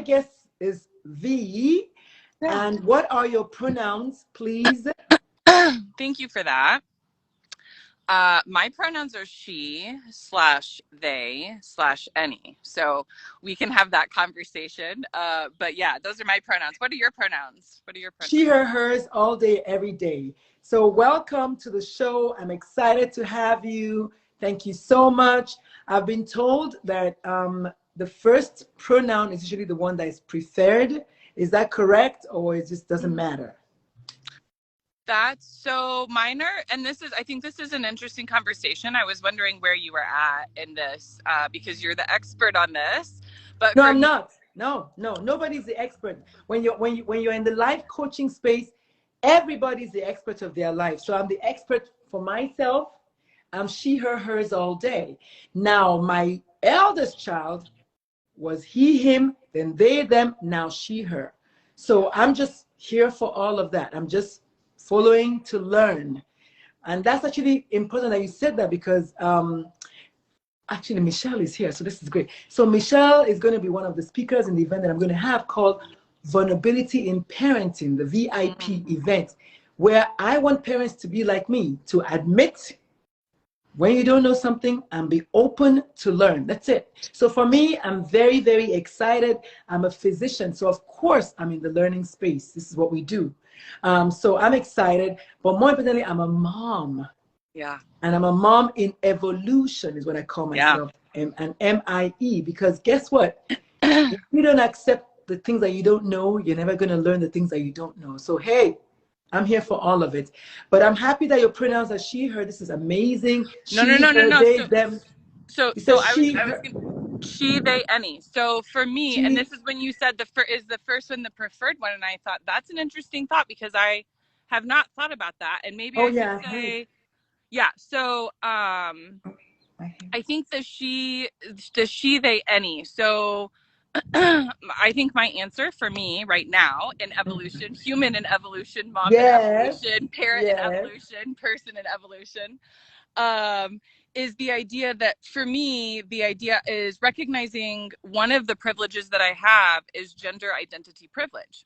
guest is V. Yeah. And what are your pronouns, please? Thank you for that. My pronouns are she/they/any. So we can have that conversation. But yeah, those are my pronouns. What are your pronouns? What are your pronouns? She, her, hers, all day, every day. So welcome to the show. I'm excited to have you. Thank you so much. I've been told that the first pronoun is usually the one that is preferred. Is that correct, or it just doesn't matter? That's so minor. And I think this is an interesting conversation. I was wondering where you were at in this, because you're the expert on this. But no, I'm not. No, nobody's the expert. When you're in the life coaching space, everybody's the expert of their life. So I'm the expert for myself. I'm she, her, hers all day. Now, my eldest child was he, him, then they, them, now she, her. So I'm just here for all of that. I'm just following to learn. And that's actually important that you said that, because actually Michelle is here, so this is great. So Michelle is going to be one of the speakers in the event that I'm going to have called Vulnerability in Parenting, the VIP event, where I want parents to be like me, to admit when you don't know something and be open to learn. That's it. So for me, I'm very, very excited. I'm a physician, so of course I'm in the learning space. This is what we do. So I'm excited, but more importantly, I'm a mom. Yeah. And I'm a mom in evolution is what I call myself, an MIE, because guess what? If you don't accept the things that you don't know, you're never going to learn the things that you don't know. So, hey, I'm here for all of it. But I'm happy that your pronouns are she, her. This is amazing. No. They, them. So I was she, they, any. So for me, and this is when you said the first one the preferred one, and I thought that's an interesting thought, because I have not thought about that, and maybe I should say, yeah. So I think the she, they, any. So I think my answer for me right now in evolution, human in evolution, mom in evolution, parent in evolution, person in evolution, is the idea that for me, the idea is recognizing one of the privileges that I have is gender identity privilege.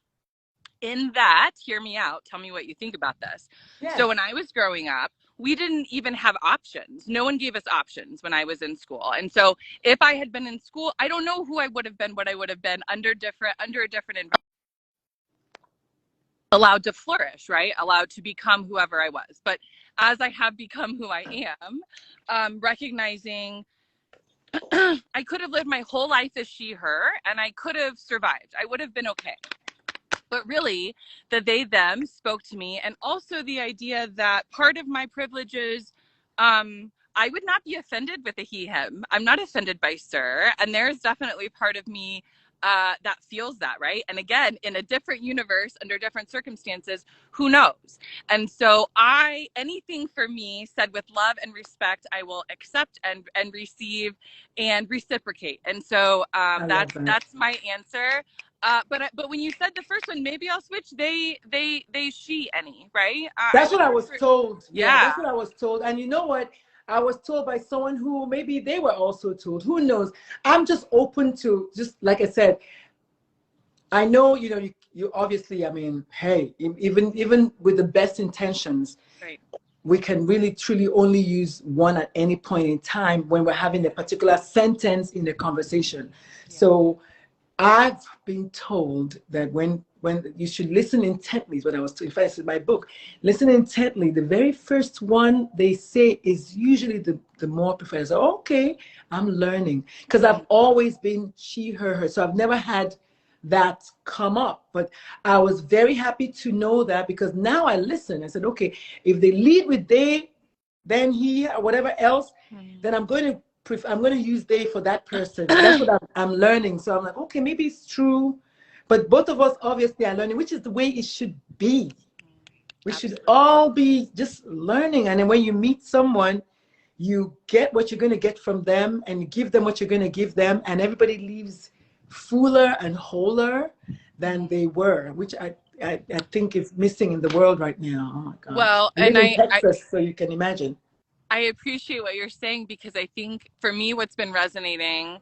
In that, hear me out, tell me what you think about this. So when I was growing up, we didn't even have options. No one gave us options when I was in school. And so if I had been in school, I don't know who I would have been, what I would have been under a different environment, allowed to flourish, right? Allowed to become whoever I was. But as I have become who I am, recognizing I could have lived my whole life as she, her, and I could have survived. I would have been okay. But really, the they, them spoke to me. And also the idea that part of my privileges, I would not be offended with a he, him. I'm not offended by sir. And there's definitely part of me that feels that, right? And again, in a different universe, under different circumstances, who knows? And so anything for me said with love and respect, I will accept and receive and reciprocate. And so that's my answer. But when you said the first one, maybe I'll switch they, she, any, right? That's what I was told. Yeah, that's what I was told. And you know what? I was told by someone who maybe they were also told. Who knows? I'm just open to, just like I said, I know, you obviously, I mean, hey, even with the best intentions, right, we can really truly only use one at any point in time when we're having a particular sentence in the conversation. Yeah. So I've been told that when you should listen intently is what I was told. In fact, it's in my book. Listen intently. The very first one they say is usually the more preferred. So, okay, I'm learning. Because I've always been she, her. So I've never had that come up. But I was very happy to know that, because now I listen. I said, okay, if they lead with they, then he, or whatever else, then I'm going to use they for that person. That's what I'm learning. So I'm like, okay, maybe it's true. But both of us obviously are learning, which is the way it should be. We should all be just learning. And then when you meet someone, you get what you're going to get from them, and you give them what you're going to give them. And everybody leaves fuller and wholer than they were, which I think is missing in the world right now. Oh my God. Well, I live in Texas, so you can imagine. I appreciate what you're saying, because I think for me, what's been resonating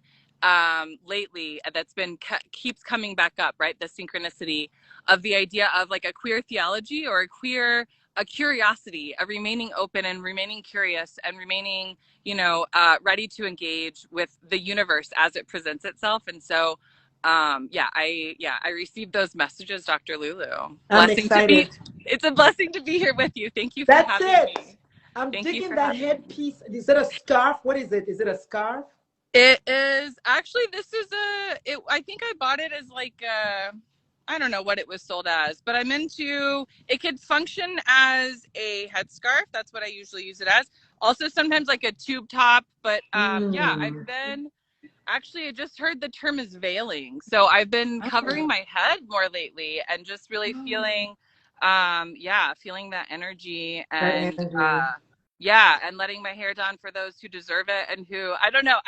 lately that's been keeps coming back up, right? The synchronicity of the idea of like a queer theology or a curiosity, a remaining open and remaining curious and remaining, ready to engage with the universe as it presents itself. And so, I received those messages, Dr. Lulu. I'm Blessing to be. excited. It's a blessing to be here with you. Thank you for That's having it. me. I'm Thank you digging for that having me. headpiece. Is it a scarf? What is it? Is it a scarf? It is actually, I think I bought it as like I don't know what it was sold as, but it could function as a headscarf. That's what I usually use it as. Also sometimes like a tube top, but Mm. I just heard the term is veiling. So I've been covering my head more lately and just really feeling, feeling that energy That and, energy. and letting my hair down for those who deserve it and who, I don't know.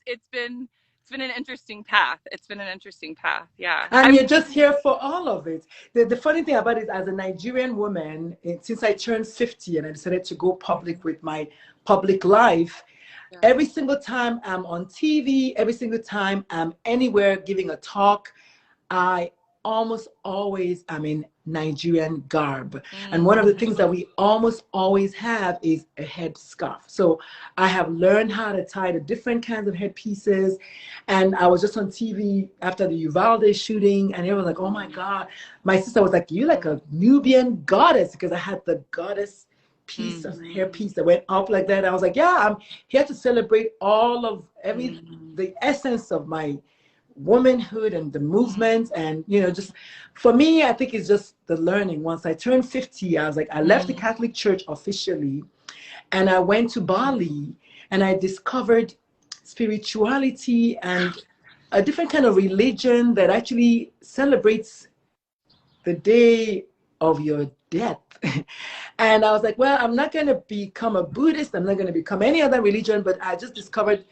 It's been an interesting path. It's been an interesting path. Yeah. And you're just here for all of it. The funny thing about it, as a Nigerian woman, since I turned 50 and I decided to go public with my public life, every single time I'm on TV, every single time I'm anywhere giving a talk, I almost always am in Nigerian garb. And one of the things that we almost always have is a headscarf. So I have learned how to tie the different kinds of headpieces. And I was just on TV after the Uvalde shooting, and everyone was like, oh my God. My sister was like, you're like a Nubian goddess, because I had the goddess piece of hairpiece that went up like that. I was like, yeah, I'm here to celebrate all of the essence of my womanhood and the movement. And just for me, I think it's just the learning. Once I turned 50, I was like, I left the Catholic Church officially and I went to Bali and I discovered spirituality and a different kind of religion that actually celebrates the day of your death. And I was like, well, I'm not going to become a Buddhist, I'm not going to become any other religion, but I just discovered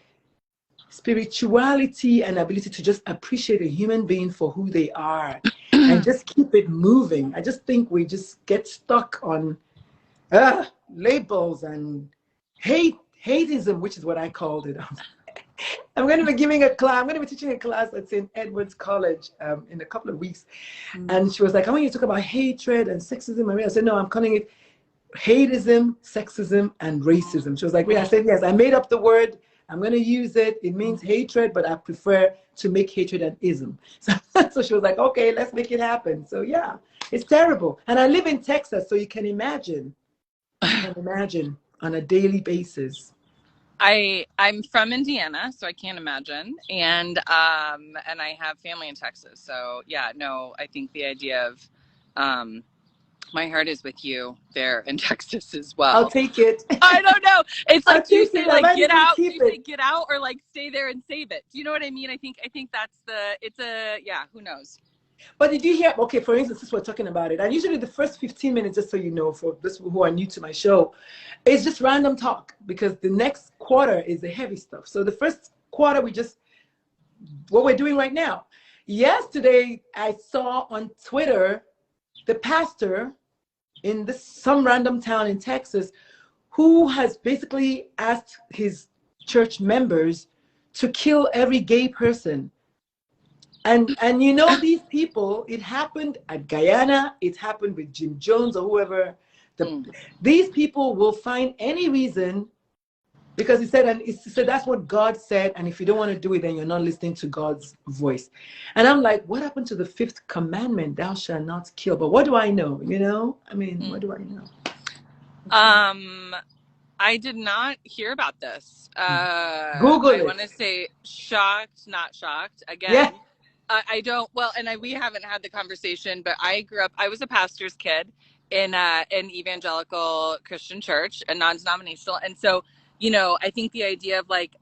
spirituality and ability to just appreciate a human being for who they are and just keep it moving. I just think we just get stuck on labels and hateism, which is what I called it. I'm going to be giving a class. I'm going to be teaching a class at St. Edward's College in a couple of weeks. And she was like, I want you to talk about hatred and sexism. I said, no, I'm calling it hateism, sexism, and racism. She was like, wait, I said, yes, I made up the word. I'm going to use it. It means hatred, but I prefer to make hatred an ism. So she was like, okay, let's make it happen. So yeah, it's terrible. And I live in Texas, so you can imagine on a daily basis. I'm from Indiana, so I can't imagine. And I have family in Texas. So yeah, no, I think the idea of my heart is with you there in Texas as well. I'll take it. I don't know. It's like, do you say like get out? Do you say get out or like stay there and save it? Do you know what I mean? I think that's who knows? But did you hear, okay, for instance, since we're talking about it, and usually the first 15 minutes, just so you know, for those who are new to my show, it's just random talk, because the next quarter is the heavy stuff. So the first quarter, what we're doing right now. Yesterday, I saw on Twitter the pastor in some random town in Texas who has basically asked his church members to kill every gay person. And these people, it happened at Guyana, it happened with Jim Jones or whoever. These people will find any reason, because he said that's what God said, and if you don't want to do it, then you're not listening to God's voice. And I'm like, what happened to the fifth commandment, thou shalt not kill? But what do I know? What do I know? I did not hear about this. Google it. I want to say shocked, not shocked. Again, yeah. I don't. Well, and we haven't had the conversation, but I was a pastor's kid in an evangelical Christian church, a non-denominational, and so I think the idea of like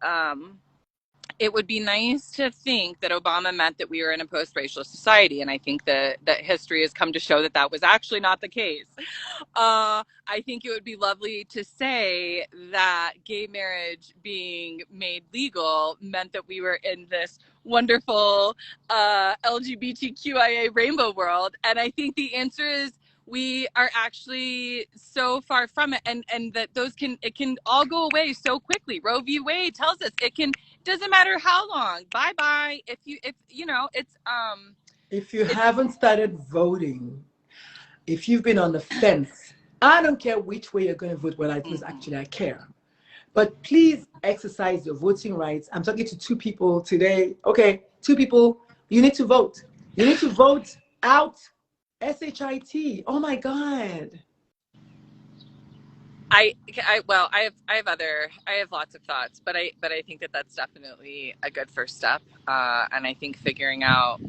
it would be nice to think that Obama meant that we were in a post-racial society, and I think that history has come to show that that was actually not the case. I think it would be lovely to say that gay marriage being made legal meant that we were in this wonderful LGBTQIA rainbow world, and I think the answer is we are actually so far from it, and that it can all go away so quickly. Roe v. Wade tells us it doesn't matter how long. Bye-bye. If you know, if you haven't started voting, if you've been on the fence, I don't care which way you're going to vote. Well, actually, I care. But please exercise your voting rights. I'm talking to two people today. Okay, two people. You need to vote. You need to vote out SHIT. Oh my God. I have lots of thoughts, but I think that that's definitely a good first step. And I think figuring out,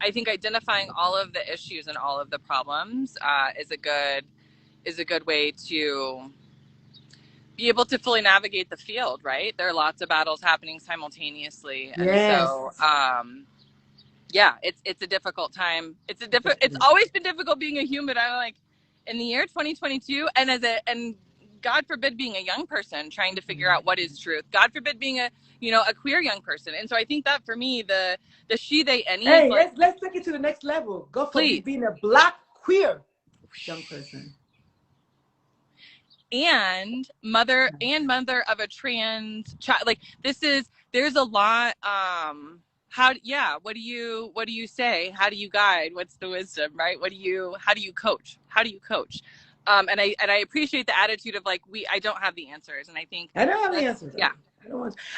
I think identifying all of the issues and all of the problems is a good way to be able to fully navigate the field, right? There are lots of battles happening simultaneously. And so, it's a difficult time. It's always been difficult being a human. I'm like, in the year 2022, and God forbid being a young person trying to figure out what is truth. God forbid being a queer young person. And so I think that for me, the she, they, any. Hey, let's take it to the next level. God forbid being a Black queer young person. And mother of a trans child. Like there's a lot. What do you say? How do you guide? What's the wisdom, right? How do you coach? And I appreciate the attitude of like, I don't have the answers. And I think I don't have the answers. Yeah.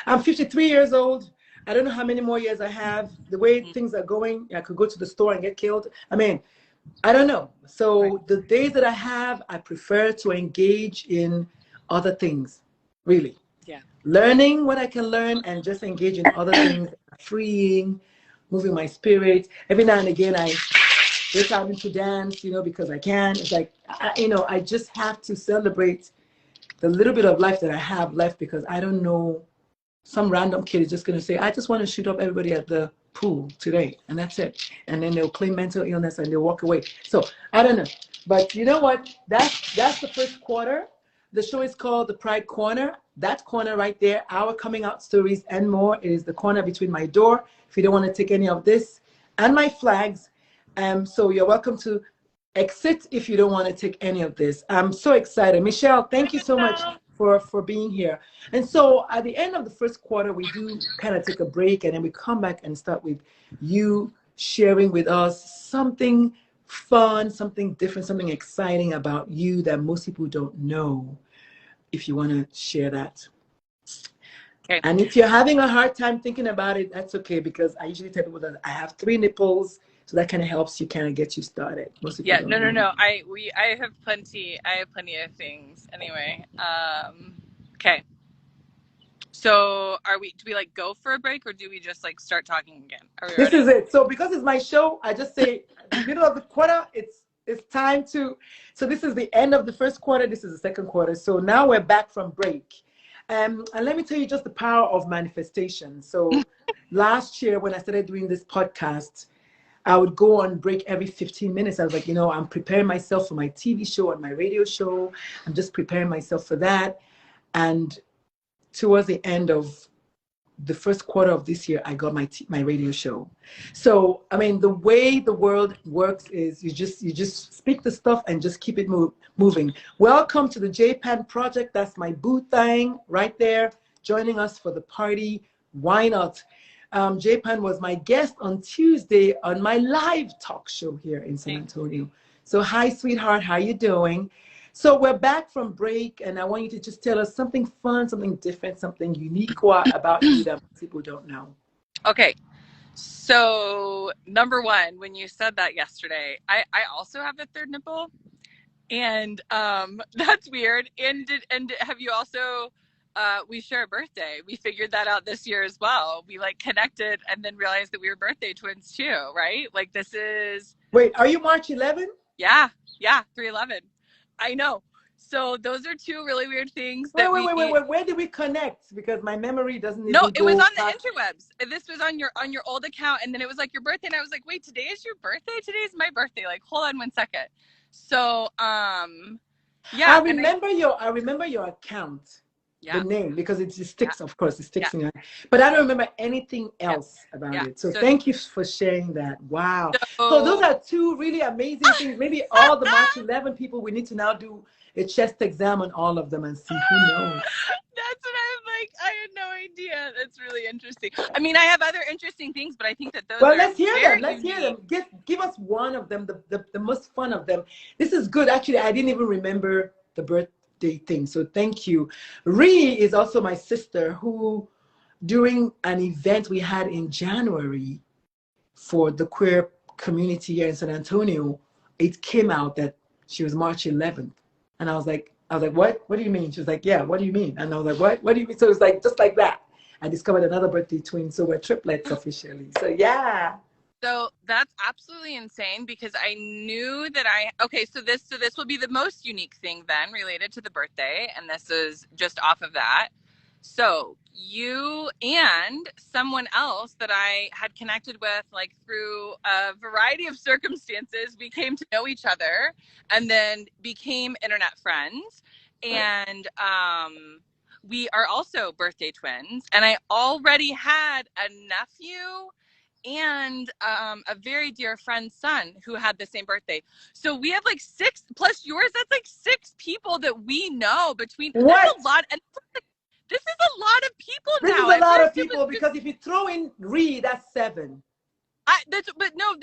I'm 53 years old. I don't know how many more years I have. The way things are going, I could go to the store and get killed. I mean, I don't know. So the days that I have, I prefer to engage in other things, really. Yeah. Learning what I can learn and just engage in other things, freeing, moving my spirit. Every now and again, I break out into dance, because I can. It's like, I just have to celebrate the little bit of life that I have left, because I don't know, some random kid is just going to say, I just want to shoot up everybody at the pool today, and that's it. And then they'll claim mental illness and they'll walk away. So I don't know. But you know what? That's the first quarter. The show is called The Pride Corner. That corner right there, our coming out stories and more, is the corner between my door, if you don't want to take any of this, and my flags. So you're welcome to exit if you don't want to take any of this. I'm so excited. Michelle, thank you so much for being here. And so at the end of the first quarter, we do kind of take a break, and then we come back and start with you sharing with us something fun, something different, something exciting about you that most people don't know. If you want to share that. Okay. And if you're having a hard time thinking about it, that's okay, because I usually tell people that I have 3 nipples, so that kind of helps you kind of get you started. Most people don't know. I have plenty of things anyway. Okay. So do we like go for a break, or do we just like start talking again? This is it. So because it's my show, I just say middle of the quarter, it's time to, so this is the end of the first quarter, this is the second quarter. So now we're back from break. And let me tell you just the power of manifestation. So last year when I started doing this podcast, I would go on break every 15 minutes. I was like, I'm preparing myself for my TV show and my radio show. I'm just preparing myself for that. And towards the end of the first quarter of this year, I got my radio show. So, I mean, the way the world works is you just speak the stuff and just keep it moving. Welcome to the J-Pan Project. That's my boo thing right there, joining us for the party. Why not? J-Pan was my guest on Tuesday on my live talk show here in San Antonio. So hi, sweetheart, how you doing? So we're back from break, and I want you to just tell us something fun, something different, something unique about you that people don't know. Okay. So number one, when you said that yesterday, I also have a 3rd nipple, and that's weird. And have you also, we share a birthday. We figured that out this year as well. We like connected and then realized that we were birthday twins too, right? Like this is. Wait, are you March 11? Yeah, 3/11. I know. So those are 2 really weird things. Wait. Where did we connect? Because my memory doesn't even No, it was on the interwebs. This was on your old account, and then it was like your birthday, and I was like, wait, today is your birthday? Today is my birthday. Like, hold on one second. So, yeah. I remember your account. Yeah. The name, because it sticks, of course, it sticks in your head. But I don't remember anything else about it. So thank you for sharing that. Wow. So those are 2 really amazing things. Maybe all the March 11 people, we need to now do a chest exam on all of them and see who knows. That's what I'm like. I had no idea. Yeah, that's really interesting. I mean, I have other interesting things, but I think that those Well, are let's hear them. very Let's hear them. unique. Give us one of them, the most fun of them. This is good. Actually, I didn't even remember the birthday thing. So thank you. Ree is also my sister who, during an event we had in January for the queer community here in San Antonio, it came out that she was March 11th. And I was like, what? What do you mean? She was like, yeah, what do you mean? And I was like, what? What do you mean? So it was like, just like that. I discovered another birthday twin. So we're triplets officially. So yeah. So that's absolutely insane because I knew that okay, so this will be the most unique thing then related to the birthday, and this is just off of that. So you and someone else that I had connected with, like through a variety of circumstances, we came to know each other and then became internet friends. And we are also birthday twins. And I already had a nephew and a very dear friend's son who had the same birthday. So we have like 6 plus yours. That's like 6 people that we know between. What? That's a lot. And this is a lot of people this now. This is a lot of First people because if you throw in Ree, that's 7. But no.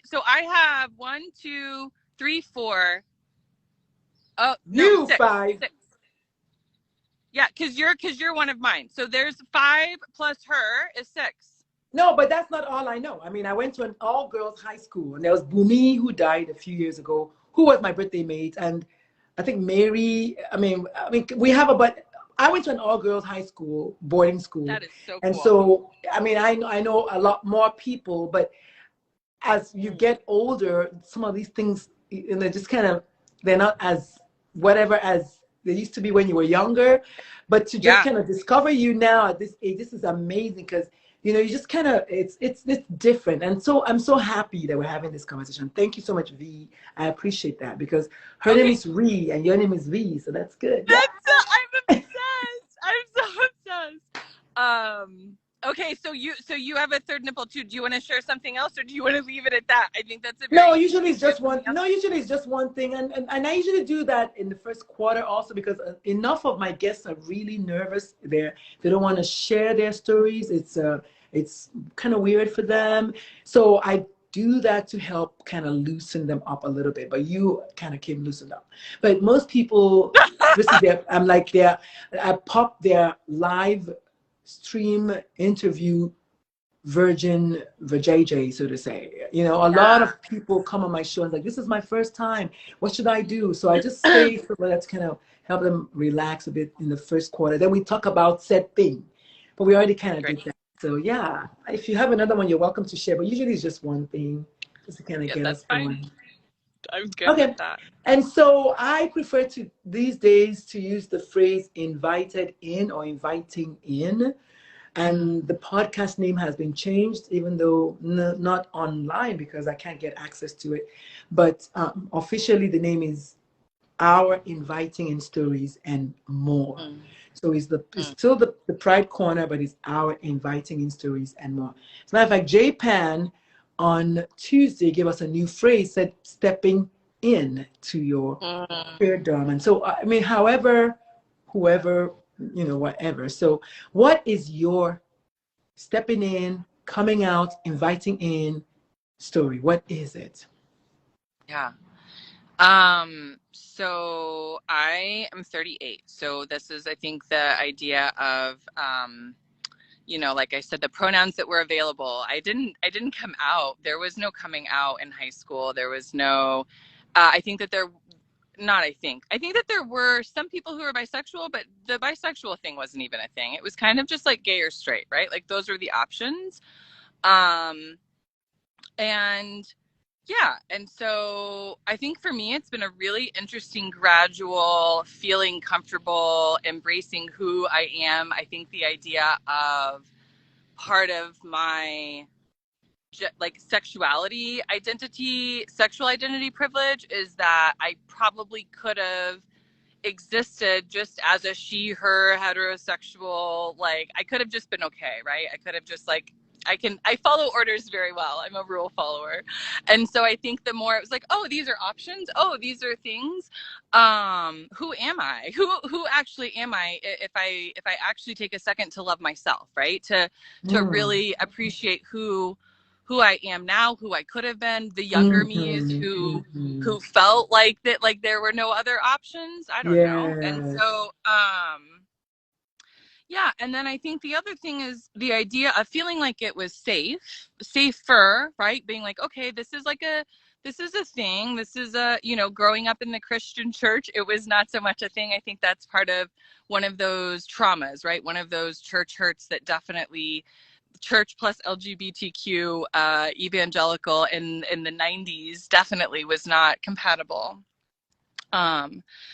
So I have 1, 2, 3, 4. Oh no, You 6. 5. 6. Yeah, because you're one of mine. So there's 5 plus her is 6. No, but that's not all I know. I mean, I went to an all-girls high school, and there was Bumi, who died a few years ago, who was my birthday mate, and I think Mary. I mean, we have but I went to an all-girls high school, boarding school. That is so cool. And so, I mean, I know a lot more people, but as you get older, some of these things, just kind of, they're not as whatever as they used to be when you were younger. But to just kind of discover you now at this age, this is amazing because you just kind of, it's different. And so I'm so happy that we're having this conversation. Thank you so much, V. I appreciate that because her name is Ree and your name is V, so that's good. I'm obsessed. I'm so obsessed. Okay, so you have a third nipple too. Do you want to share something else, or do you want to leave it at that? I think that's a very usually it's just one. No, usually it's just one thing, and I usually do that in the first quarter also because enough of my guests are really nervous. They don't want to share their stories. It's kind of weird for them, so I do that to help kind of loosen them up a little bit. But you kind of came loosened up. But most people, this is I pop their live stream interview virgin vajayjay, so to say. A lot of people come on my show and like, this is my first time, what should I do? So I just say let's kind of help them relax a bit in the first quarter, then we talk about said thing, but we already kind of did that. So yeah, if you have another one, you're welcome to share, but usually it's just one thing just to kind of get us going. I'm good with that. And so I prefer these days to use the phrase invited in or inviting in. And the podcast name has been changed, even though not online because I can't get access to it. But officially, the name is Our Inviting in Stories and More. So it's still the Pride Corner, but it's Our Inviting in Stories and More. As a matter of fact, J-Pan on Tuesday gave us a new phrase, said stepping in to your queerdom. And so, I mean, whoever, whatever. So what is your stepping in, coming out, inviting in story? What is it? Yeah. So I am 38. So this is, I think, the idea of, like I said, the pronouns that were available. I didn't come out. There was no coming out in high school. There was no, I think that there were some people who were bisexual, but the bisexual thing wasn't even a thing. It was kind of just like gay or straight, right? Like those were the options. And so I think for me, it's been a really interesting, gradual, feeling comfortable, embracing who I am. I think the idea of part of my sexual identity privilege is that I probably could have existed just as a she, her, heterosexual, I could have just been okay, right? I could have just I follow orders very well. I'm a rule follower. And so I think the more it was like, oh, these are options. Oh, these are things. Who am I? Who actually am I if I actually take a second to love myself, right? To really appreciate who I am now, who I could have been, the younger me is who felt like that, like there were no other options. I don't know. And so yeah, and then I think the other thing is the idea of feeling like it was safer, right? Being like, okay, this is a thing. This is growing up in the Christian church, it was not so much a thing. I think that's part of one of those traumas, right? One of those church hurts that definitely church plus LGBTQ evangelical in the 90s definitely was not compatible. I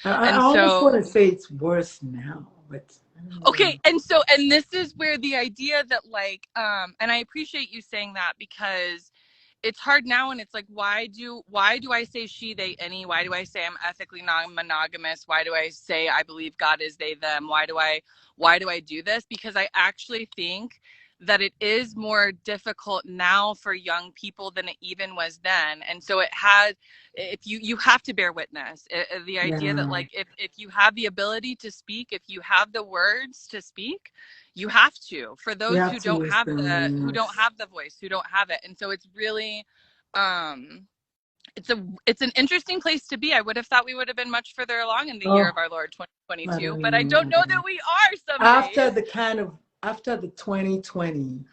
almost want to say it's worse now, but okay, and this is where the idea that like and I appreciate you saying that, because it's hard now, and it's like, why do I say she, they, any? Why do I say I'm ethically non-monogamous? Why do I say I believe God is they, them? Why do I do this? Because I actually think that it is more difficult now for young people than it even was then. And so it has, if you have to bear witness, the idea that like, if you have the ability to speak, if you have the words to speak, you have to, for those who don't have the voice, who don't have it. And so it's really, it's an interesting place to be. I would have thought we would have been much further along in the year of our Lord 2022, but I don't know that we are some days. After the 2020,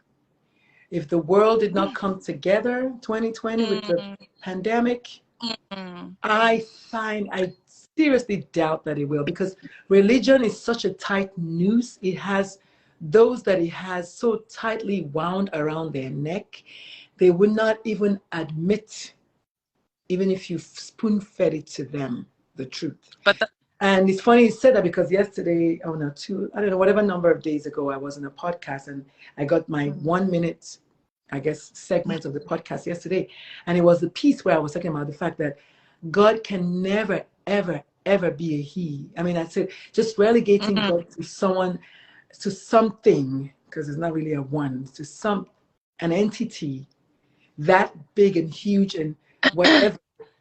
if the world did not come together, 2020 with the pandemic, I seriously doubt that it will, because religion is such a tight noose. It has those that it has so tightly wound around their neck, they would not even admit, even if you spoon-fed it to them, the truth. And it's funny you said that, because yesterday, whatever number of days ago, I was in a podcast and I got my 1 minute, I guess, segment of the podcast yesterday. And it was the piece where I was talking about the fact that God can never, ever, ever be a he. I mean, I said, just relegating God to someone, to something, because it's not really a one, to an entity that big and huge and whatever,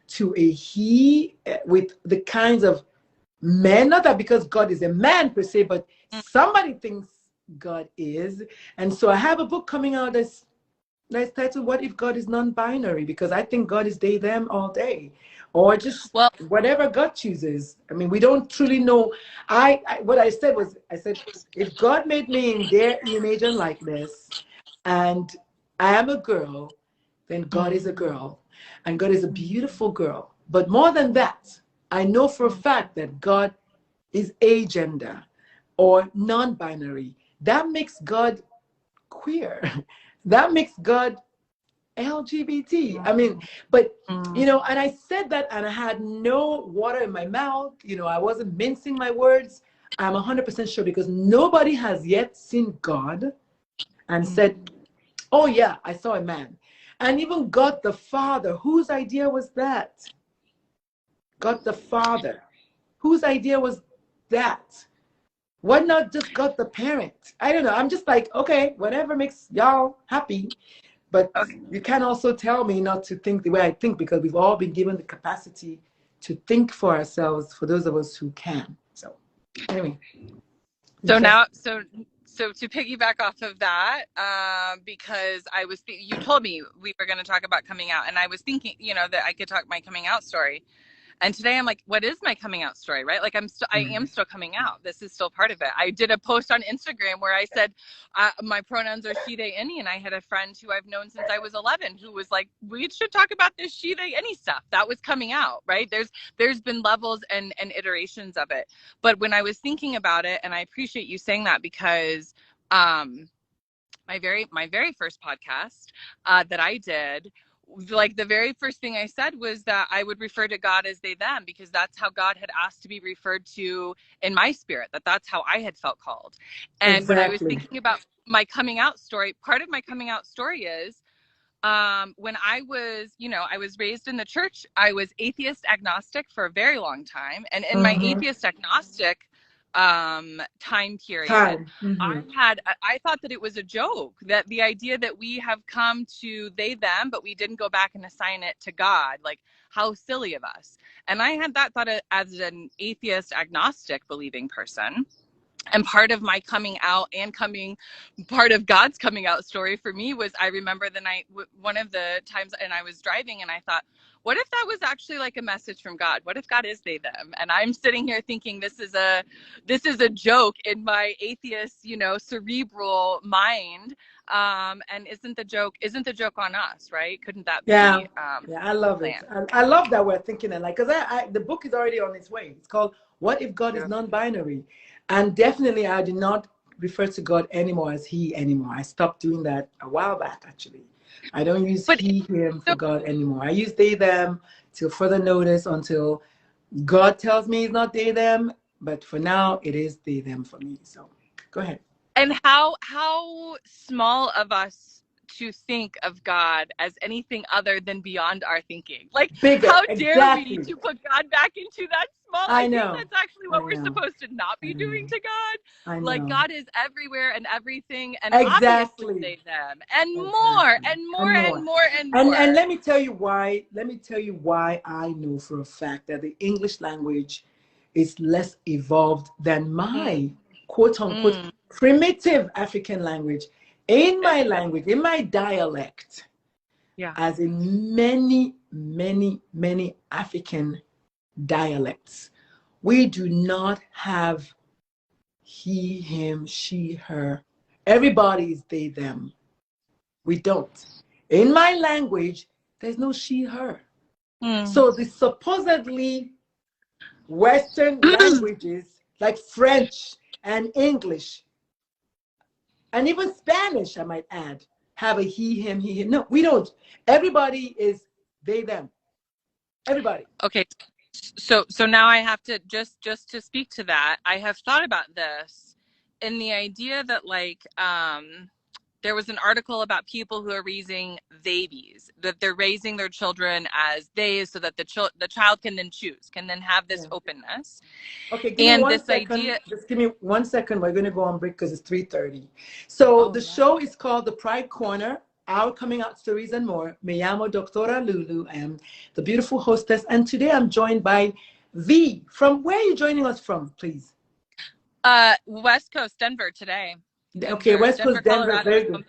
to a he with the kinds of men, not that because God is a man per se, but somebody thinks God is. And so I have a book coming out that's titled "What If God is Non-Binary?" Because I think God is they, them all day, or just whatever God chooses. I mean, we don't truly know. What I said was, if God made me in their image and likeness, and I am a girl, then God is a girl, and God is a beautiful girl. But more than that, I know for a fact that God is agender or non-binary. That makes God queer. That makes God LGBT. I mean, but, and I said that and I had no water in my mouth. I wasn't mincing my words. I'm 100% sure, because nobody has yet seen God and said, oh yeah, I saw a man. And even God the Father, whose idea was that? God the Father, whose idea was that? Why not just God the parent? I don't know. I'm just like, okay, whatever makes y'all happy. But you can also tell me not to think the way I think, because we've all been given the capacity to think for ourselves, for those of us who can. So anyway. So to piggyback off of that, because you told me we were going to talk about coming out, and I was thinking, that I could talk my coming out story. And today I'm like, what is my coming out story, right? Like I am still coming out. This is still part of it. I did a post on Instagram where I said, my pronouns are she, they, any. And I had a friend who I've known since I was 11 who was like, we should talk about this she, they, any stuff. That was coming out, right? There's been levels and iterations of it. But when I was thinking about it, and I appreciate you saying that, because my very first podcast that I did, like the very first thing I said was that I would refer to God as they, them, because that's how God had asked to be referred to in my spirit, that's how I had felt called. And when I was thinking about my coming out story, part of my coming out story is when I was raised in the church, I was atheist agnostic for a very long time. And in my atheist agnostic time period. Mm-hmm. I thought that it was a joke, that the idea that we have come to they them, but we didn't go back and assign it to God. Like, how silly of us. And I had that thought as an atheist, agnostic believing person. And part of my coming out and part of God's coming out story for me was, I remember the night, one of the times, and I was driving and I thought, what if that was actually like a message from God? What if God is they them? And I'm sitting here thinking this is a joke in my atheist, cerebral mind. And isn't the joke on us, right? Couldn't that be Yeah, I love it. plan? I love that we're thinking it, like, because the book is already on its way. It's called What If God is Non-Binary? And definitely I do not refer to God anymore as he anymore. I stopped doing that a while back, actually. I don't use he, him for God anymore. I use they, them till further notice, until God tells me it's not they, them. But for now, it is they, them for me. So go ahead. And how small of us to think of God as anything other than beyond our thinking. Like, bigger, how dare exactly. we to put God back into that small? I think know. that's actually what we're supposed to not be doing to God. Like, God is everywhere and everything, and obviously they, them, and more and more and more and more. And let me tell you why. Let me tell you why I know for a fact that the English language is less evolved than my quote unquote primitive African language. In my language, in my dialect, as in many, many, many African dialects, we do not have he, him, she, her. Everybody is they, them. We don't. In my language, there's no she, her. So the supposedly Western languages like French and English, and even Spanish, I might add, have a he, him, he, him. No, we don't. Everybody is they, them. Everybody. Okay. So now I have to just to speak to that. I have thought about this, and the idea that, like, there was an article about people who are raising babies, that they're raising their children as they, so that the child can then choose, can then have this openness. Okay, give me 1 second. Just give me 1 second. We're going to go on break because it's 3:30. So the show is called The Pride Corner, Our Coming Out Stories and More. Me llamo Doctora Lulu. I am the beautiful hostess. And today I'm joined by V. From where are you joining us from, please? West Coast, Denver today. Okay, West Coast, Denver, very good.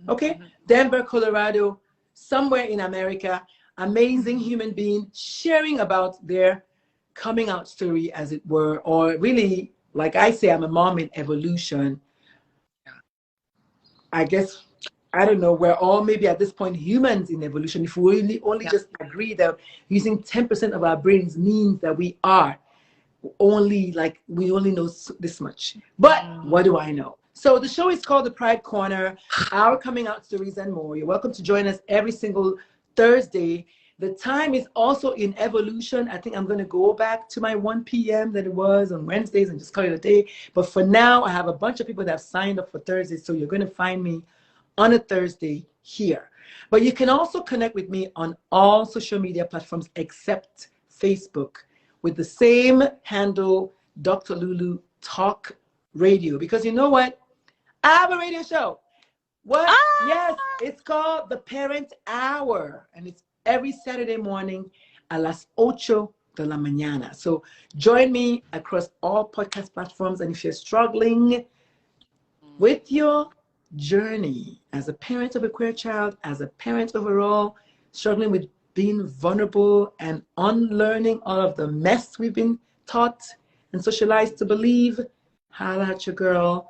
Okay, Denver, Colorado, somewhere in America, amazing human being sharing about their coming out story, as it were, or really, like I say, I'm a mom in evolution. I guess, I don't know, we're all maybe at this point humans in evolution. If we really only just agree that using 10% of our brains means that we are only, like, we only know this much. But what do I know? So the show is called The Pride Corner, Our Coming Out Stories and More. You're welcome to join us every single Thursday. The time is also in evolution. I think I'm going to go back to my 1 p.m. that it was on Wednesdays and just call it a day. But for now, I have a bunch of people that have signed up for Thursdays. So you're going to find me on a Thursday here. But you can also connect with me on all social media platforms except Facebook with the same handle, Dr. Lulu Talk Radio. Because you know what? I have a radio show. What? Yes, it's called The Parent Hour. And it's every Saturday morning a las 8 de la mañana. So join me across all podcast platforms. And if you're struggling with your journey as a parent of a queer child, as a parent overall, struggling with being vulnerable and unlearning all of the mess we've been taught and socialized to believe, holla at your girl.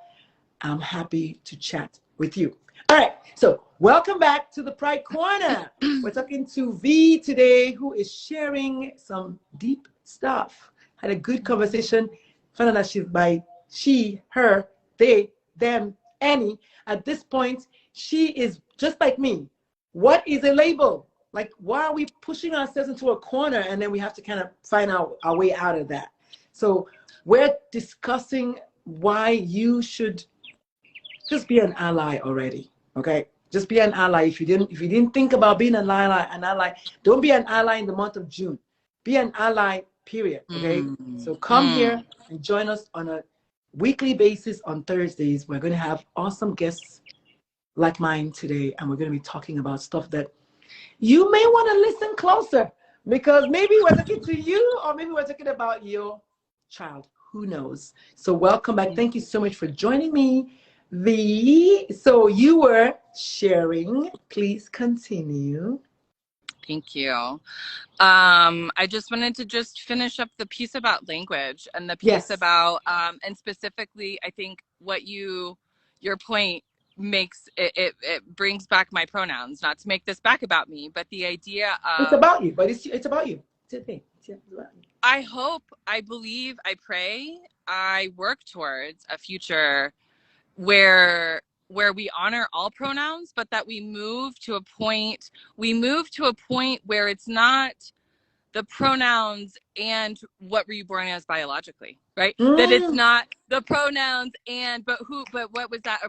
I'm happy to chat with you. All right, so welcome back to the Pride Corner. We're talking to V today, who is sharing some deep stuff. Had a good conversation. Found out that she's by she, her, they, them, any. At this point, she is just like me. What is a label? Like, why are we pushing ourselves into a corner and then we have to kind of find our way out of that? So we're discussing why you should just be an ally already, okay? Just be an ally. If you didn't think about being an ally, don't be an ally in the month of June. Be an ally period. Okay. So come here and join us on a weekly basis on Thursdays. We're going to have awesome guests like mine today, and we're going to be talking about stuff that you may want to listen closer, because maybe we're talking to you, or maybe we're talking about your child. Who knows? So welcome back. Thank you so much for joining me. So you were sharing. Please continue. Thank you. I just wanted to just finish up the piece about language and the piece about, and specifically, I think what your point makes it brings back my pronouns, not to make this back about me, but the idea of it's about you, but it's about you. It's a thing. It's about you. I hope, I believe, I pray, I work towards a future where we honor all pronouns, but that we move to a point where it's not the pronouns and what were you born as biologically, right? That it's not the pronouns and but what was that,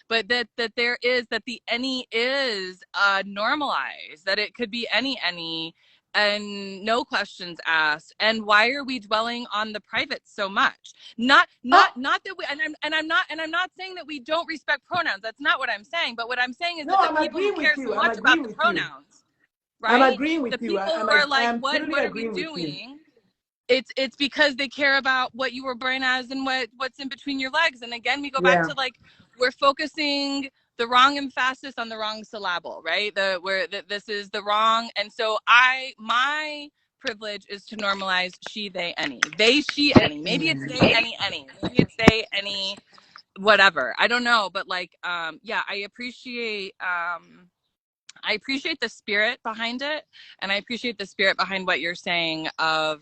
but that there is, that the any is normalized, that it could be any and no questions asked. And why are we dwelling on the private so much? Not that we, I'm not saying that we don't respect pronouns. That's not what I'm saying. But what I'm saying is that the people who care so much about the pronouns, right? I'm agreeing with you. The people who are like, what are we doing? It's because they care about what you were born as and what's in between your legs. And again, we go back to like, we're focusing the wrong emphasis on the wrong syllable, right? This is the wrong. And so my privilege is to normalize she, they, any. They, she, any. Maybe it's they, any. Maybe it's they, any, whatever. I don't know. But like, yeah, I appreciate the spirit behind it, and I appreciate the spirit behind what you're saying of,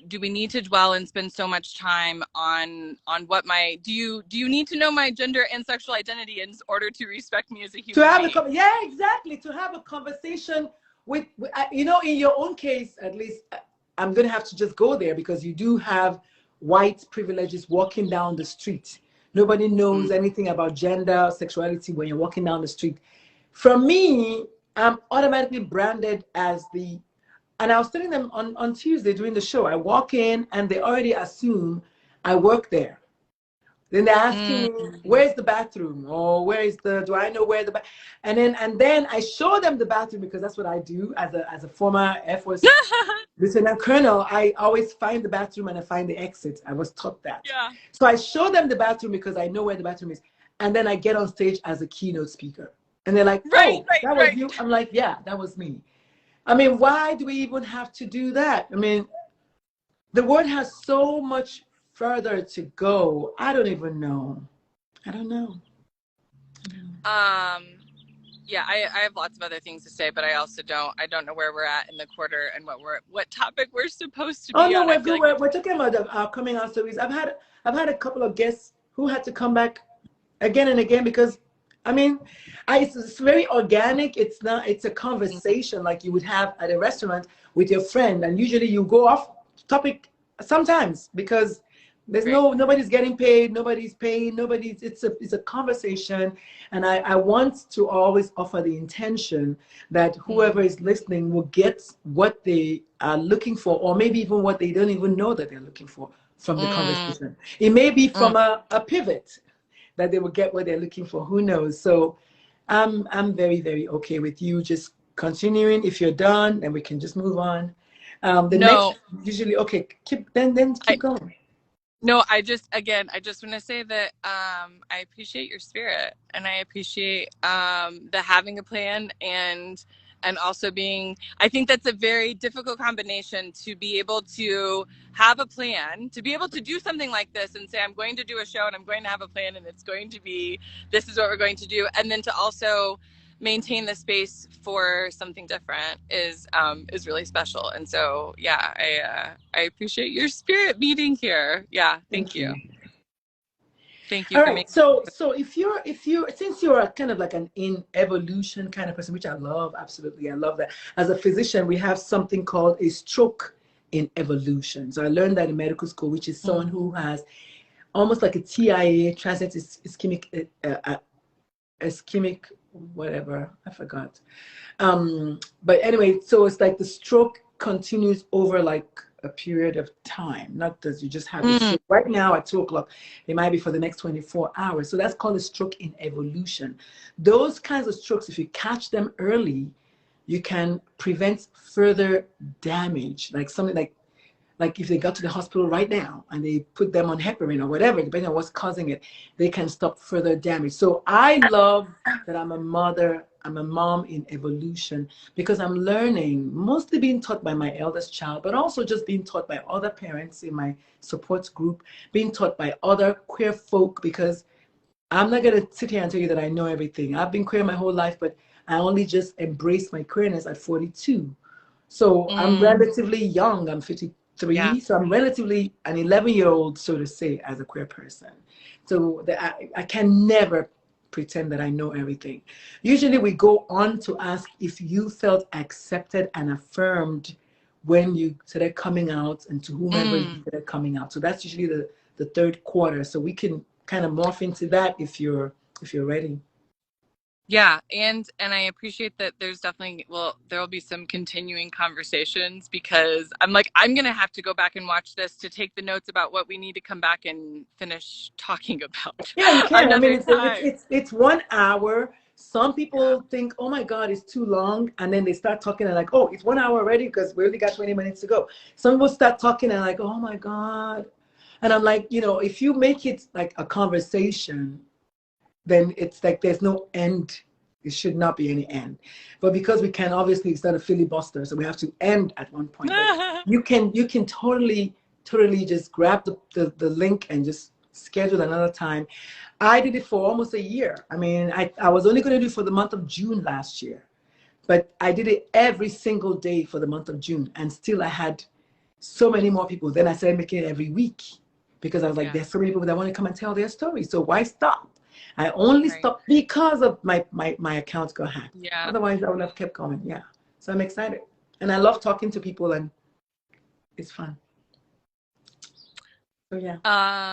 do we need to dwell and spend so much time on what do you need to know my gender and sexual identity in order to respect me as a human being? Exactly. To have a conversation with, in your own case, at least, I'm going to have to just go there because you do have white privileges walking down the street. Nobody knows anything about gender, sexuality when you're walking down the street. For me, I'm automatically branded as and I was telling them on Tuesday during the show, I walk in and they already assume I work there. Then they're asking me, where's the bathroom? Or do I know where and then I show them the bathroom, because that's what I do as a former Air Force Lieutenant Colonel. I always find the bathroom and I find the exit. I was taught that. Yeah. So I show them the bathroom because I know where the bathroom is. And then I get on stage as a keynote speaker. And they're like, that was you? I'm like, yeah, that was me. I mean, why do we even have to do that? I mean, the world has so much further to go. I don't even know. I don't know. Yeah, I have lots of other things to say, but I also don't know where we're at in the quarter and what topic we're supposed to be on. No, we're good. We're talking about our coming out stories. I've had a couple of guests who had to come back again and again because, I mean, it's very organic. It's a conversation like you would have at a restaurant with your friend, and usually you go off topic sometimes because there's nobody's getting paid, nobody's paying, it's a conversation. And I want to always offer the intention that whoever is listening will get what they are looking for, or maybe even what they don't even know that they're looking for from the conversation. It may be from a pivot that they will get what they're looking for. Who knows? So I'm very, very okay with you just continuing. If you're done, then we can just move on. Next, usually, okay, keep going. No, I just want to say that I appreciate your spirit, and I appreciate the having a plan and also being, I think that's a very difficult combination, to be able to have a plan, to be able to do something like this and say, I'm going to do a show and I'm going to have a plan and it's going to be, this is what we're going to do. And then to also maintain the space for something different is really special. And so, yeah, I appreciate your spirit meeting here. Yeah. Thank you. Thank you. All right. So if you're since you're kind of like an in evolution kind of person, which I love, absolutely, I love that. As a physician, we have something called a stroke in evolution. So I learned that in medical school, which is someone who has almost like a TIA, transient ischemic, whatever, I forgot. But anyway, so it's like the stroke continues over like a period of time, not that you just have a stroke right now at 2 o'clock. It might be for the next 24 hours. So that's called a stroke in evolution. Those kinds of strokes, if you catch them early, you can prevent further damage, like something like if they got to the hospital right now and they put them on heparin or whatever, depending on what's causing it, they can stop further damage. So I love that I'm a mother, I'm a mom in evolution, because I'm learning, mostly being taught by my eldest child, but also just being taught by other parents in my support group, being taught by other queer folk, because I'm not going to sit here and tell you that I know everything. I've been queer my whole life, but I only just embraced my queerness at 42. So I'm relatively young. I'm 53. So I'm relatively an 11-year-old, so to say, as a queer person. So I can never pretend that I know everything. Usually we go on to ask if you felt accepted and affirmed when you started coming out, and to whomever you started coming out. So that's usually the third quarter. So we can kind of morph into that if you're ready. Yeah, and I appreciate that there's definitely, well, there will be some continuing conversations, because I'm gonna have to go back and watch this to take the notes about what we need to come back and finish talking about. Yeah, you can. I mean, Time. it's 1 hour. Some people think, oh my God, it's too long. And then they start talking and like, oh, it's 1 hour already because we only got 20 minutes to go. Some people start talking and like, oh my God. And I'm like, if you make it like a conversation, then it's like there's no end. It should not be any end. But because we can obviously start a filibuster, so we have to end at one point. you can totally just grab the link and just schedule another time. I did it for almost a year. I mean, I was only going to do it for the month of June last year, but I did it every single day for the month of June, and still I had so many more people. Then I started making it every week, because I was like, there's so many people that want to come and tell their story. So why stop? I only stopped because of my accounts got hacked. Yeah. Otherwise, I would have kept going. Yeah. So I'm excited. And I love talking to people, and it's fun. So yeah.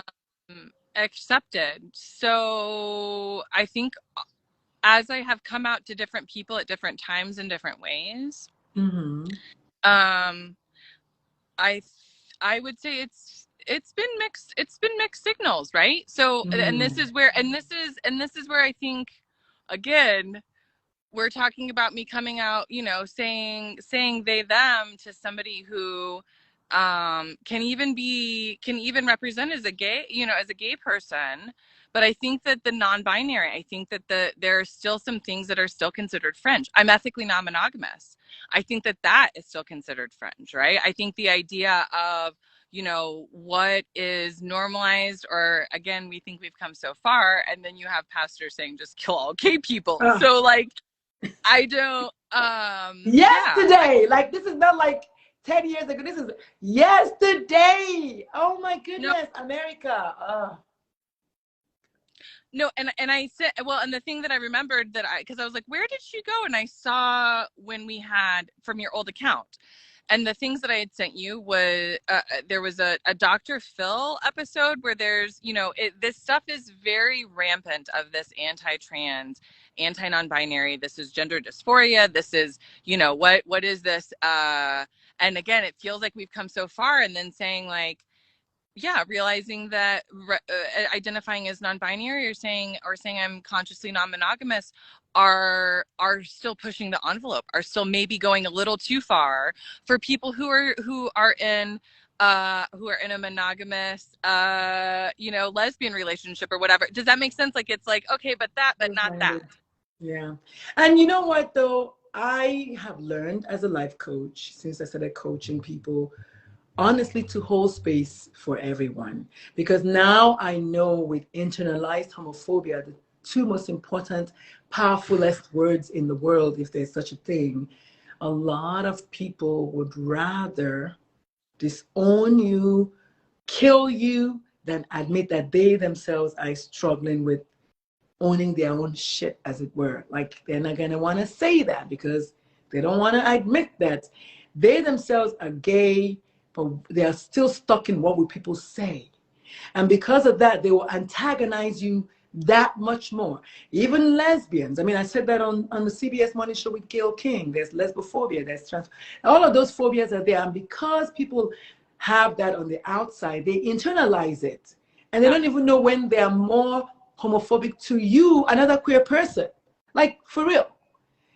Accepted. So I think as I have come out to different people at different times in different ways, I would say it's been mixed signals, right? So and this is where I think, again, we're talking about me coming out, saying they them to somebody who can even represent as a gay person. But I think that the non-binary, I think that there are still some things that are still considered fringe. I'm ethically non-monogamous. I think that is still considered fringe, right? I think the idea of, what is normalized, or again, we think we've come so far, and then you have pastors saying just kill all gay people. So like, I don't yesterday, like this is not like 10 years ago. This is yesterday. Oh my goodness, no. America. No, and I said, well, and the thing that I remembered because I was like, where did she go? And I saw when we had from your old account. And the things that I had sent you was there was a Dr. Phil episode where there's, this stuff is very rampant, of this anti-trans, anti-non-binary. This is gender dysphoria. This is, what is this? And again, it feels like we've come so far, and then saying like, realizing that identifying as non-binary or saying I'm consciously non-monogamous are still pushing the envelope, are still maybe going a little too far for people who are in a monogamous lesbian relationship or whatever. Does that make sense? Like, it's like, okay, but not that. Yeah. And you know what though, I have learned as a life coach, since I started coaching people, honestly, to hold space for everyone. Because now I know, with internalized homophobia, the two most important, powerfulest words in the world, if there's such a thing, a lot of people would rather disown you, kill you, than admit that they themselves are struggling with owning their own shit, as it were. Like, they're not going to want to say that because they don't want to admit that they themselves are gay, but they are still stuck in what will people say. And because of that, they will antagonize you that much more. Even lesbians. I mean, I said that on the CBS Morning Show with Gail King. There's lesbophobia, there's trans. All of those phobias are there. And because people have that on the outside, they internalize it. And they don't even know when they are more homophobic to you, another queer person. Like, for real.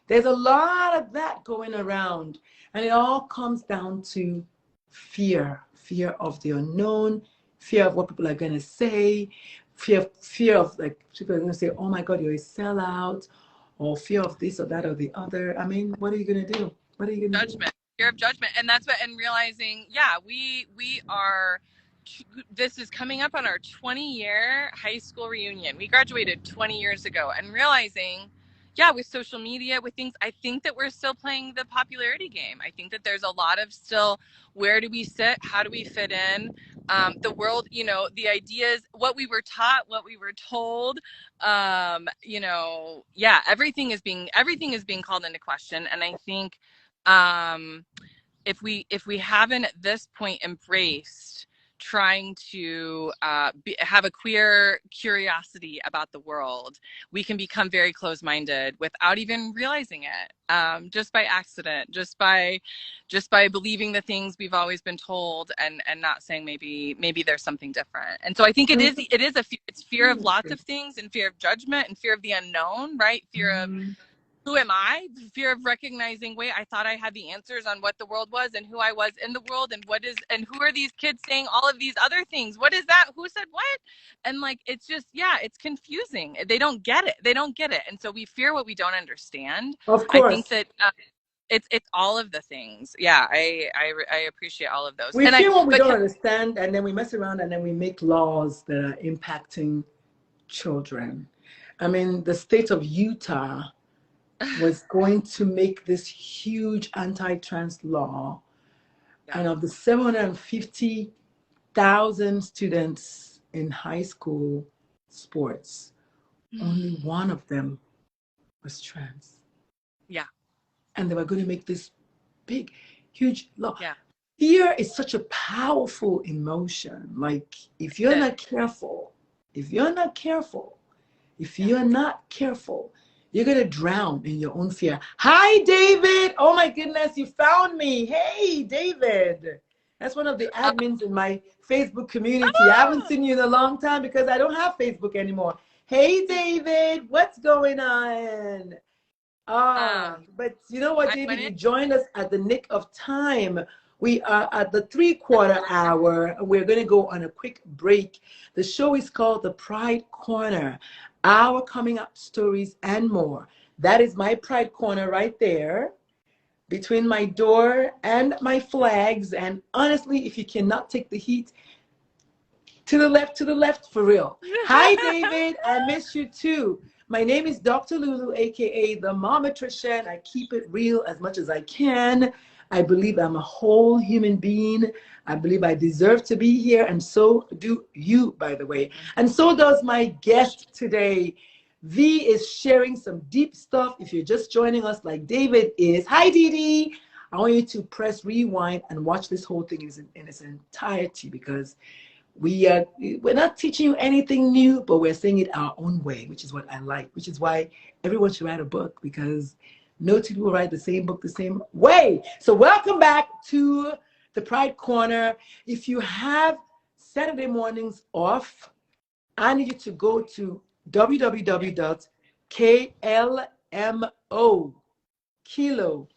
There's a lot of that going around. And it all comes down to fear. Fear of the unknown, fear of what people are going to say, fear of like people are going to say, oh my God, you're a sellout, or fear of this or that or the other. I mean, what are you going to do? What are you going to do? Judgment, fear of judgment. And that's what, and realizing, yeah, we are, this is coming up on our 20-year high school reunion. We graduated 20 years ago, and realizing, yeah, with social media, with things, I think that we're still playing the popularity game. I think that there's a lot of still, where do we sit? How do we fit in? The world, you know, the ideas, what we were taught, what we were told, you know, yeah, everything is being called into question. And I think, if we haven't at this point embraced trying to have a queer curiosity about the world, we can become very closed-minded without even realizing it, just by accident, just by believing the things we've always been told, and not saying maybe there's something different. And so I think it's fear of lots of things, and fear of judgment, and fear of the unknown, right? Fear of, who am I? Fear of recognizing, wait, I thought I had the answers on what the world was and who I was in the world, and who are these kids saying all of these other things? What is that? Who said what? And like, it's just, yeah, it's confusing. They don't get it. And so we fear what we don't understand. Of course. I think that it's all of the things. Yeah, I appreciate all of those. We fear what we don't understand, and then we mess around, and then we make laws that are impacting children. I mean, the state of Utah was going to make this huge anti-trans law. Yeah. And of the 750,000 students in high school sports, only one of them was trans. Yeah. And they were going to make this big, huge law. Yeah. Fear is such a powerful emotion. Like, if you're not careful, you're not careful, you're going to drown in your own fear. Hi, David. Oh, my goodness. You found me. Hey, David. That's one of the admins in my Facebook community. I haven't seen you in a long time because I don't have Facebook anymore. Hey, David. What's going on? But you know what, David? You joined us at the nick of time. We are at the 3/4 hour. We're going to go on a quick break. The show is called The Pride Corner. Our coming up stories and more. That is my Pride Corner right there, between my door and my flags. And honestly, if you cannot take the heat, to the left, for real. Hi, David. I miss you too. My name is Dr. Lulu, aka the Momatrician. I keep it real as much as I can. I believe I'm a whole human being. I believe I deserve to be here, and so do you, by the way. And so does my guest today. V is sharing some deep stuff. If you're just joining us like David is, hi, Dee. I want you to press rewind and watch this whole thing in its entirety, because we're not teaching you anything new, but we're saying it our own way, which is what I like, which is why everyone should write a book, because no two people write the same book the same way. So welcome back to the Pride Corner. If you have Saturday mornings off, I need you to go to www.KLMO, Kilo,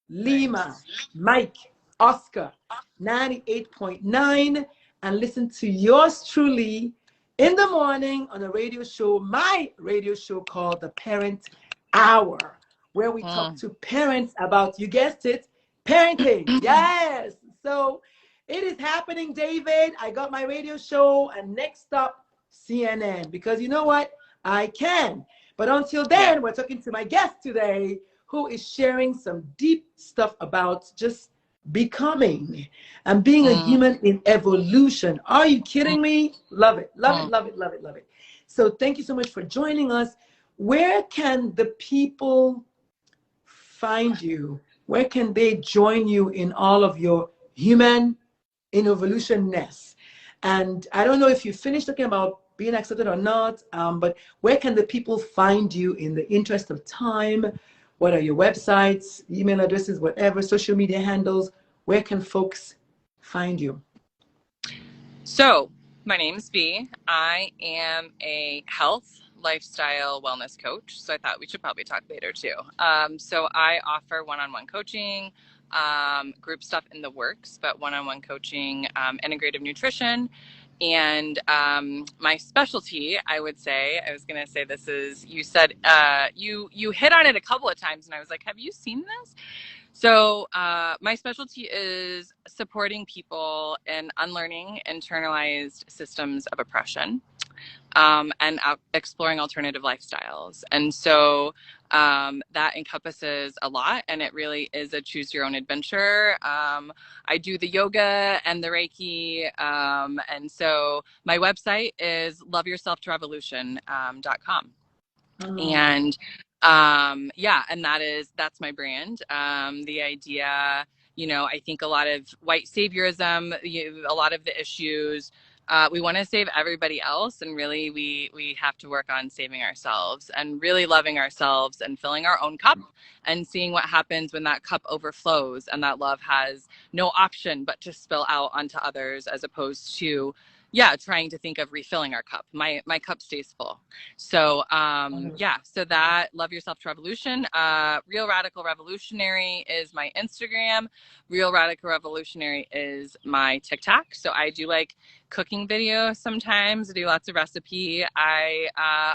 Lima, Mike, Oscar, 98.9, and listen to yours truly in the morning on a radio show, my radio show called The Parent Hour, where we talk to parents about, you guessed it, parenting. Yes. So it is happening, David. I got my radio show, and next up, CNN, because you know what? I can. But until then, we're talking to my guest today, who is sharing some deep stuff about just becoming and being a human in evolution. Are you kidding me? Love it. Love it, love it, love it, love it. So thank you so much for joining us. Where can the people find you? Where can they join you in all of your human in evolution-ness? And I don't know if you finished talking about being accepted or not. But where can the people find you in the interest of time? What are your websites, email addresses, whatever, social media handles? Where can folks find you? So my name's V. I am a health, lifestyle, wellness coach. So I thought we should probably talk later too. So I offer one-on-one coaching, group stuff in the works, but one-on-one coaching, integrative nutrition. And my specialty, I would say, I was going to say this is, you said, you hit on it a couple of times and I was like, have you seen this? So my specialty is supporting people in unlearning internalized systems of oppression, and exploring alternative lifestyles. And so that encompasses a lot, and it really is a choose your own adventure. I do the yoga and the Reiki. And so my website is loveyourselftorevolution.com. And yeah, and that's my brand. The idea, I think a lot of white saviorism, a lot of the issues, we want to save everybody else, and really we have to work on saving ourselves and really loving ourselves and filling our own cup and seeing what happens when that cup overflows and that love has no option but to spill out onto others, as opposed to trying to think of refilling our cup. My cup stays full. So so that Love Yourself to Revolution. Real Radical Revolutionary is my Instagram. Real Radical Revolutionary is my TikTok. So I do like cooking videos sometimes. I do lots of recipe. I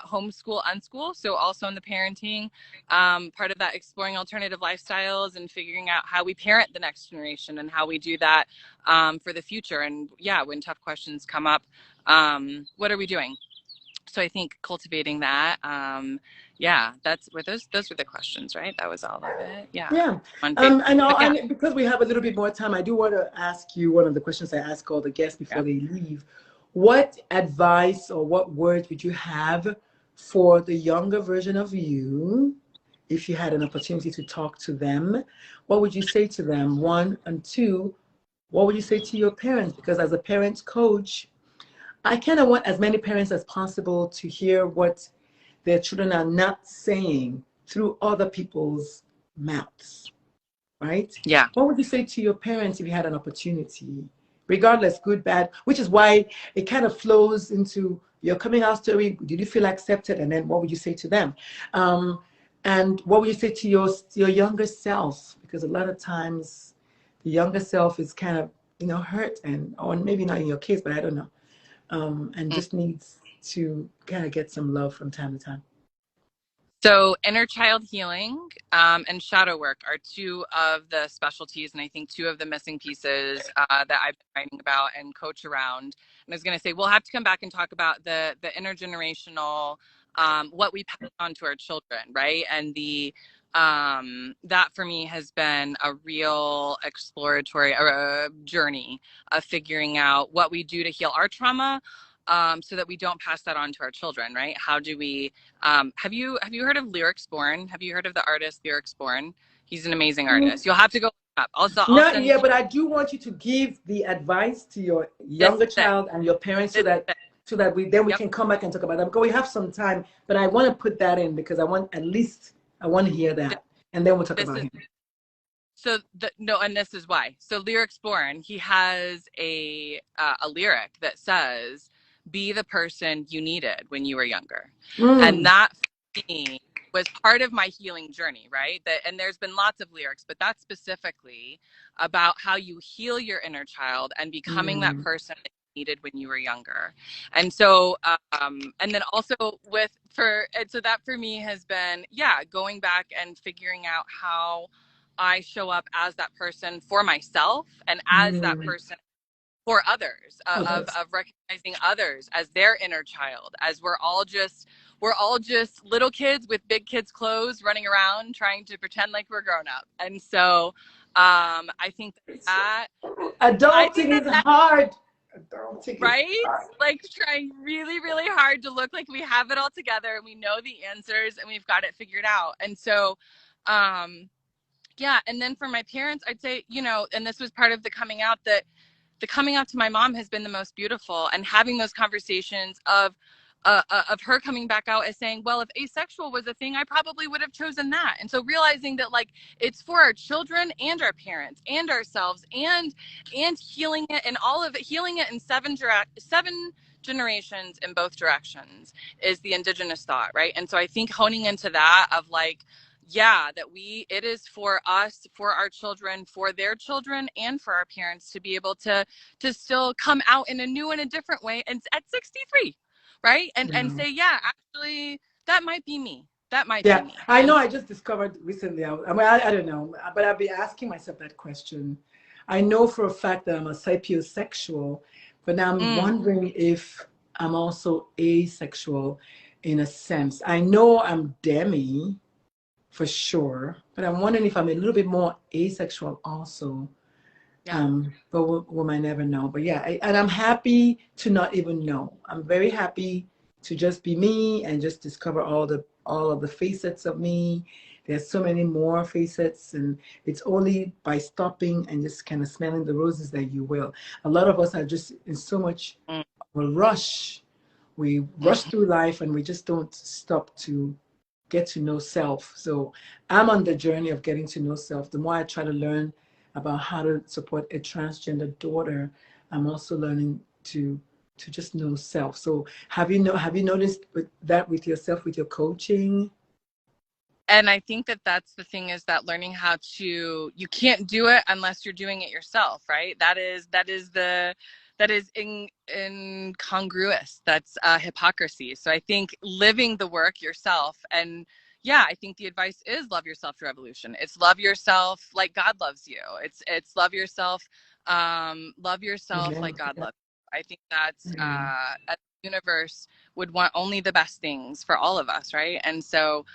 homeschool, unschool. So also in the parenting, part of that, exploring alternative lifestyles and figuring out how we parent the next generation and how we do that for the future. And when tough questions come up, what are we doing? So I think cultivating that, that's where those were the questions, right? That was all of it. Yeah. And because we have a little bit more time, I do want to ask you one of the questions I ask all the guests before they leave. What advice or what words would you have for the younger version of you if you had an opportunity to talk to them? What would you say to them? One, and two, what would you say to your parents? Because as a parent coach, I kind of want as many parents as possible to hear what their children are not saying through other people's mouths, right? Yeah. What would you say to your parents if you had an opportunity, regardless, good, bad, which is why it kind of flows into your coming out story. Did you feel accepted? And then what would you say to them? And what would you say to your younger self? Because a lot of times the younger self is kind of, hurt, or maybe not in your case, but I don't know. And just needs to kind of get some love from time to time. So inner child healing and shadow work are two of the specialties, and I think two of the missing pieces that I've been writing about and coach around. And I was going to say, we'll have to come back and talk about the intergenerational, what we pass on to our children, right? And the that for me has been a real exploratory journey of figuring out what we do to heal our trauma, so that we don't pass that on to our children, right? How do we, have you heard of Lyrics Born? Have you heard of the artist Lyrics Born? He's an amazing artist. You'll have to go up. Not yet, but I do want you to give the advice to your younger child and your parents so that we can come back and talk about that. Because we have some time, but I want to put that in because I want to hear that, and then we'll talk about him. So and this is why. So Lyrics Born, he has a lyric that says, "Be the person you needed when you were younger," and that for me was part of my healing journey, right? And there's been lots of lyrics, but that's specifically about how you heal your inner child and becoming that person that you needed when you were younger. And so, and then also so that for me has been, going back and figuring out how I show up as that person for myself and as that person for others, of recognizing others as their inner child, as we're all just little kids with big kids clothes running around trying to pretend like we're grown up. And so I think that adulting is hard. Right? Like trying really, really hard to look like we have it all together and we know the answers and we've got it figured out. And so and then for my parents, I'd say, and this was part of the coming out, that the coming out to my mom has been the most beautiful, and having those conversations of her coming back out as saying, well, if asexual was a thing, I probably would have chosen that. And so realizing that, like, it's for our children and our parents and ourselves, and healing it, and all of it, healing it in seven generations in both directions is the indigenous thought, right? And so I think honing into that of like, yeah, that it is for us, for our children, for their children, and for our parents to be able to still come out in a new and a different way, and at 63, right? And say, yeah, actually, that might be me. That might be me. I know. I just discovered recently. I mean, I don't know, but I've been asking myself that question. I know for a fact that I'm a sapiosexual, but now I'm wondering if I'm also asexual in a sense. I know I'm demi for sure, but I'm wondering if I'm a little bit more asexual also. Yeah. But we might never know. But yeah, and I'm happy to not even know. I'm very happy to just be me and just discover all of the facets of me. There's so many more facets, and it's only by stopping and just kind of smelling the roses that you will. A lot of us are just in so much of a rush. We rush through life and we just don't stop to get to know self. So I'm on the journey of getting to know self. The more I try to learn about how to support a transgender daughter, I'm also learning to just know self. So have you noticed that with yourself, with your coaching? And I think that that's the thing, is that learning how to, you can't do it unless you're doing it yourself, right? That is incongruous. That's hypocrisy. So I think living the work yourself, and yeah, I think the advice is love yourself to revolution. It's love yourself like God loves you. It's love yourself like God loves you. I think that's the universe would want only the best things for all of us, right? And so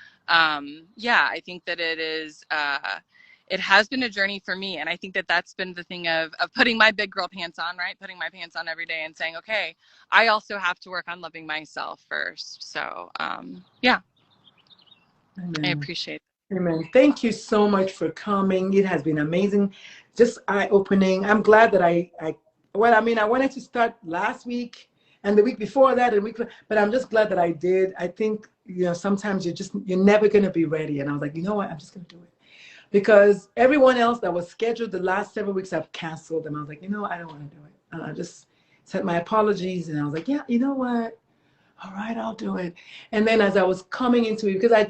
yeah, I think that it has been a journey for me. And I think that that's been the thing of putting my big girl pants on, right? Putting my pants on every day and saying, okay, I also have to work on loving myself first. So, yeah, I appreciate it. Amen. Thank you so much for coming. It has been amazing. Just eye-opening. I'm glad that I wanted to start last week and the week before that, but I'm just glad that I did. I think, sometimes you're never going to be ready. And I was like, you know what? I'm just going to do it. Because everyone else that was scheduled the last 7 weeks, I've canceled them. I was like, I don't want to do it. And I just sent my apologies, and I was like, yeah, you know what? All right, I'll do it. And then as I was coming into it, because I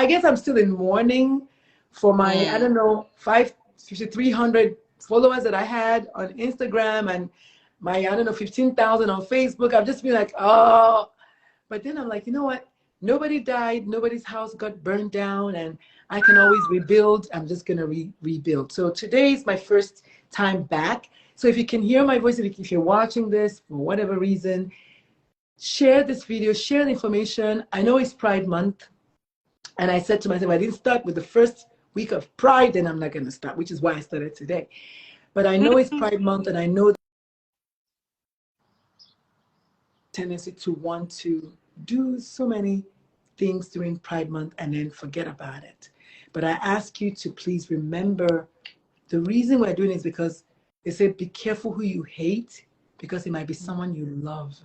guess I'm still in mourning for my, 5,300 followers that I had on Instagram, and my, 15,000 on Facebook. I've just been like, oh. But then I'm like, you know what? Nobody died. Nobody's house got burned down, and I can always rebuild. I'm just going to rebuild. So today is my first time back. So if you can hear my voice, if you're watching this for whatever reason, share this video, share the information. I know it's Pride Month. And I said to myself, I didn't start with the first week of Pride, then I'm not going to start, which is why I started today. But I know it's Pride Month, and I know the tendency to want to do so many things during Pride Month and then forget about it. But I ask you to please remember, the reason we're doing it is because they say be careful who you hate, because it might be someone you love.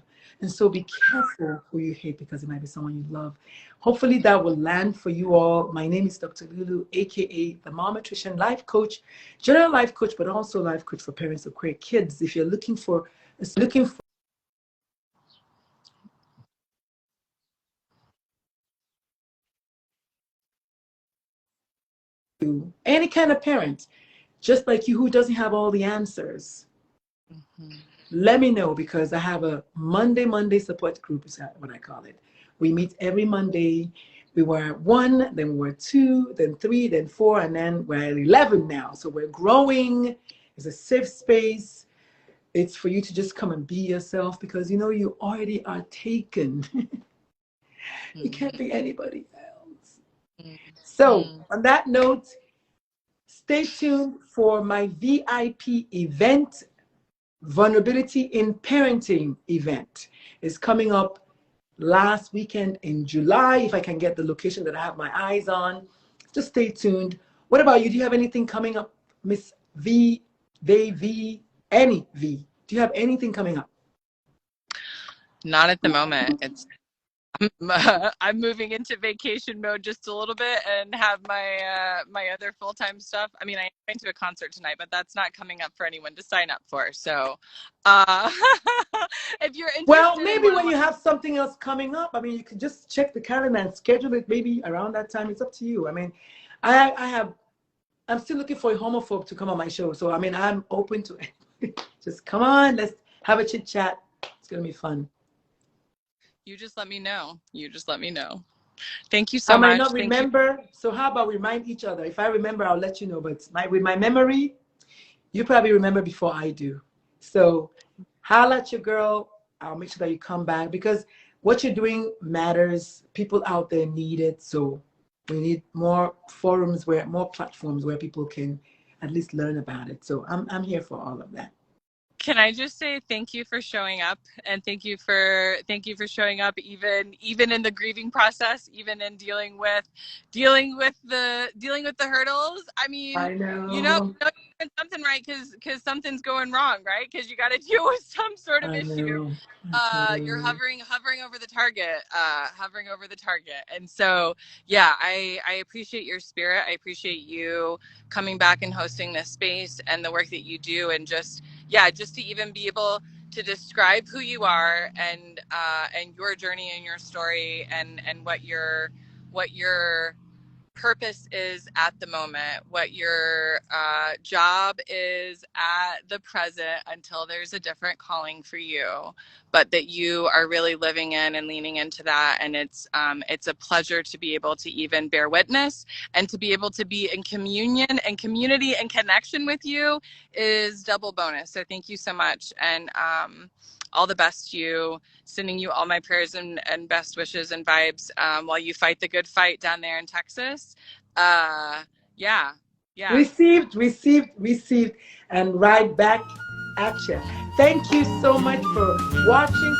And so be careful who you hate, because it might be someone you love. Hopefully that will land for you all. My name is Dr. Lulu, aka the Mom Nutrition Life Coach, general life coach, but also life coach for parents of queer kids. If you're looking for any kind of parent, just like you, who doesn't have all the answers, let me know, because I have a Monday support group, is what I call it. We meet every Monday. We were at 1, then we were 2, then 3, then 4, and then we're at 11 now. So we're growing. It's a safe space. It's for you to just come and be yourself, because you already are taken. You can't be anybody else. So on that note, stay tuned for my VIP event, Vulnerability in Parenting event. Is coming up last weekend in July. If I can get the location that I have my eyes on, just stay tuned. What about you? Do you have anything coming up, Miss V, Any V? Do you have anything coming up? Not at the moment. It's I'm moving into vacation mode just a little bit and have my my other full-time stuff. I mean, I went to a concert tonight, but that's not coming up for anyone to sign up for. So, if you're interested, well, maybe when you have something else coming up, I mean, you could just check the calendar and schedule it maybe around that time. It's up to you. I mean, I'm still looking for a homophobe to come on my show. So, I mean, I'm open to it. Just come on, let's have a chit chat. It's going to be fun. You just let me know. You just let me know. Thank you so much. I might not remember. So how about we remind each other? If I remember, I'll let you know. But with my memory, you probably remember before I do. So holla at your girl. I'll make sure that you come back, because what you're doing matters. People out there need it. So we need more forums, more platforms where people can at least learn about it. So I'm here for all of that. Can I just say thank you for showing up, and thank you for showing up even in the grieving process, even in dealing with the hurdles. I mean, I know. you know you're doing something right because something's going wrong, right? Because you got to deal with some sort of issue. You're hovering over the target, and so yeah, I appreciate your spirit. I appreciate you coming back and hosting this space and the work that you do, and just to even be able to describe who you are and your journey and your story and what your purpose is at the moment, what your job is at the present until there's a different calling for you, but that you are really living in and leaning into that. And it's a pleasure to be able to even bear witness and to be able to be in communion and community and connection with you is double bonus. So thank you so much. And all the best to you, sending you all my prayers and best wishes and vibes while you fight the good fight down there in Texas. Yeah. Received, and right back at you. Thank you so much for watching.